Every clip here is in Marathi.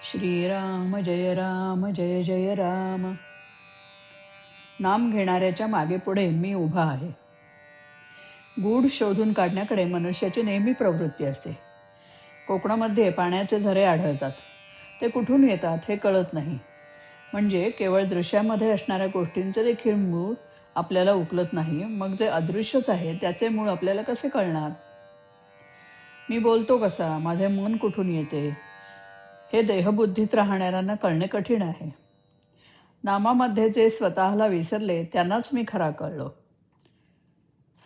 श्रीराम जय जय राम. नाम घेणाऱ्याच्या मागे पुढे मी उभा आहे. गूढ शोधून काढण्याकडे मनुष्याची नेहमी प्रवृत्ती असते. कोकणामध्ये पाण्याचे झरे आढळतात. ते कुठून येतात हे कळत नाही. म्हणजे केवळ दृश्यामध्ये असणाऱ्या गोष्टींचे देखील मूळ आपल्याला उकलत नाही. मग जे अदृश्यच आहे त्याचे मूळ आपल्याला कसे कळणार? मी बोलतो कसा, माझे मन कुठून येते, हे देहबुद्धीत राहणाऱ्यांना कळणे कठीण आहे. नामामध्ये जे स्वतःला विसरले त्यांनाच मी खरा कळलो.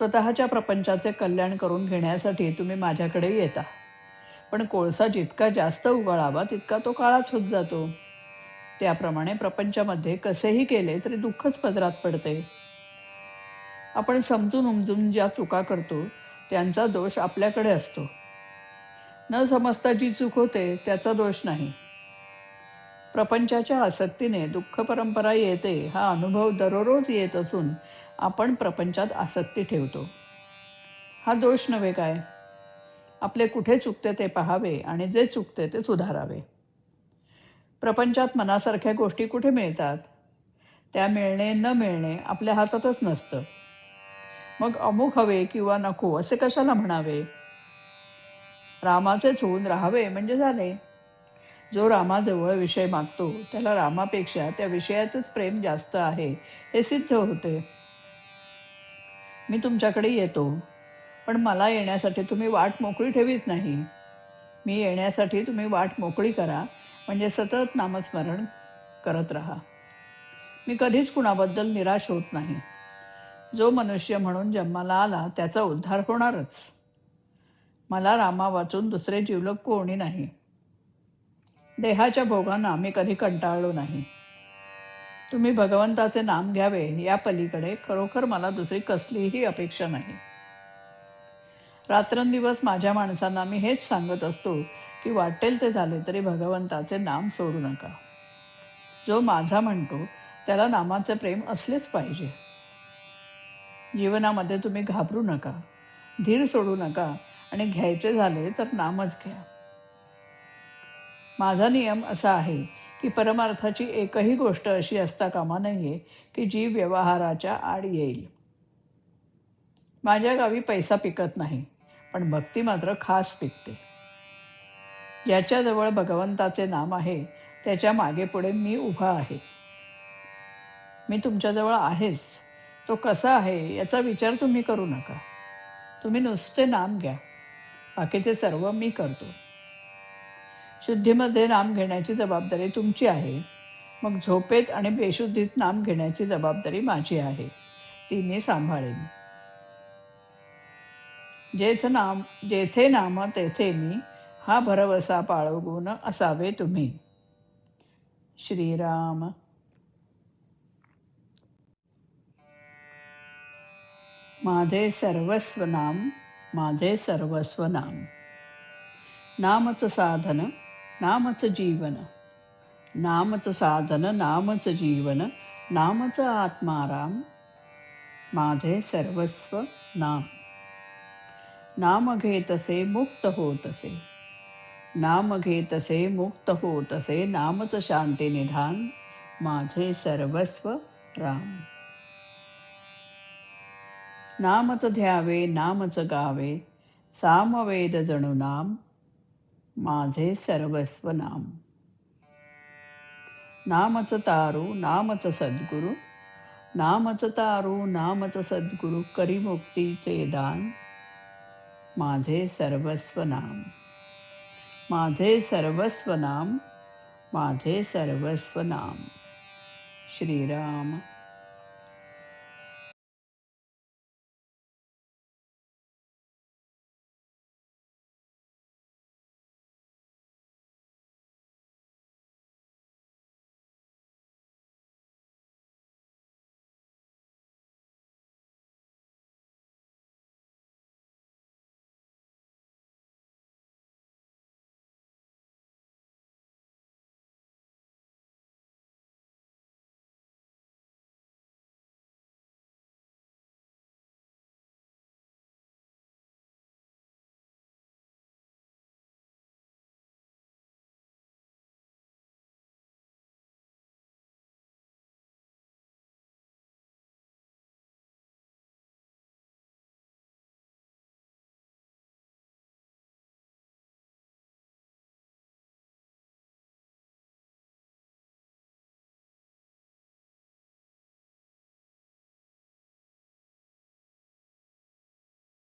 स्वतःच्या प्रपंचाचे कल्याण करून घेण्यासाठी तुम्ही माझ्याकडे येता, पण कोळसा जितका जास्त उगाळावा तितका तो काळाच होत जातो. त्याप्रमाणे प्रपंचामध्ये कसेही केले तरी दुःखच पदरात पडते. आपण समजून उमजून ज्या चुका करतो त्यांचा दोष आपल्याकडे असतो. न समजता जी चूक होते त्याचा दोष नाही. प्रपंचाच्या आसक्तीने दुःख परंपरा येते हा अनुभव दररोज येत असून आपण प्रपंचात आसक्ती ठेवतो. हा दोष नव्हे काय? आपले कुठे चुकते ते पाहावे आणि जे चुकते ते सुधारावे. प्रपंचात मनासारख्या गोष्टी कुठे मिळतात? त्या मिळणे न मिळणे आपल्या हातातच नसतं. मग अमुक हवे किंवा नको असे कशाला म्हणावे? रामाचेच होऊन राहावे म्हणजे झाले. जो रामाजवळ विषय मागतो त्याला रामापेक्षा त्या विषयाचेच प्रेम जास्त आहे हे सिद्ध होते. मी तुमच्याकडे येतो, पण मला येण्यासाठी तुम्ही वाट मोकळी ठेवीत नाही. मी येण्यासाठी तुम्ही वाट मोकळी करा, म्हणजे सतत नामस्मरण करत राहा. मी कधीच कुणाबद्दल निराश होत नाही. जो मनुष्य म्हणून जन्माला आला त्याचा उद्धार होणारच. मला रामा वाचून दुसरे जीवलग कोणी नाही. देहाच्या भोगांना मी कधी कंटाळलो नाही. तुम्ही भगवंताचे नाम घ्यावे या पलीकडे खरोखर मला दुसरी कसलीही अपेक्षा नाही. रात्रंदिवस माझ्या माणसांना मी हेच सांगत असतो की वाटेल ते झाले तरी भगवंताचे नाम सोडू नका. जो माझा म्हणतो त्याला नामाचे प्रेम असलेच पाहिजे. जीवनामध्ये तुम्ही घाबरू नका, धीर सोडू नका आणि घ्यायचे झाले तर नामच घ्या. माझा नियम असा आहे की परमार्थाची एकही गोष्ट अशी असता कामा नये की जी व्यवहाराच्या आड येईल. माझ्या गावी पैसा पिकत नाही, पण भक्ती मात्र खास पिकते. ज्याच्याजवळ भगवंताचे नाम आहे त्याच्या मागे पुढे मी उभा आहे. मी तुमच्याजवळ आहेच. तो कसा आहे याचा विचार तुम्ही करू नका. तुम्ही नुसते नाम घ्या. बाकीचे सर्व मी करतो. शुद्धीमध्ये नाम घेण्याची जबाबदारी तुमची आहे. मग झोपेत आणि बेशुद्धीत नाम घेण्याची जबाबदारी माझी आहे. ती मी सांभाळेन. जेथे नाम तेथे मी, हा भरवसा बाळगून असावे तुम्ही. श्रीराम. माझे सर्वस्व नाम, माझे सर्वस्व नाम. नामच साधन, नामच जीवन. नामच साधन, नामच जीवन. नामच आत्माराम. माझे सर्वस्व नाम. नाम घेतसे मुक्त होतसे. नाम घेतसे मुक्त होतसे. नामच शांती निधान. माझे सर्वस्व राम. नामच ध्यावे, नामच गावे. सामवेद जणू नाम. माझे सर्वस्व नाम. नामच तारू, नामच सद्गुरु. नामच तारू, नामच सद्गुरु. करी मुक्तीचे दान. माझे सर्वस्व नाम. माझे सर्वस्व नाम. माझे सर्वस्व नाम. श्रीराम.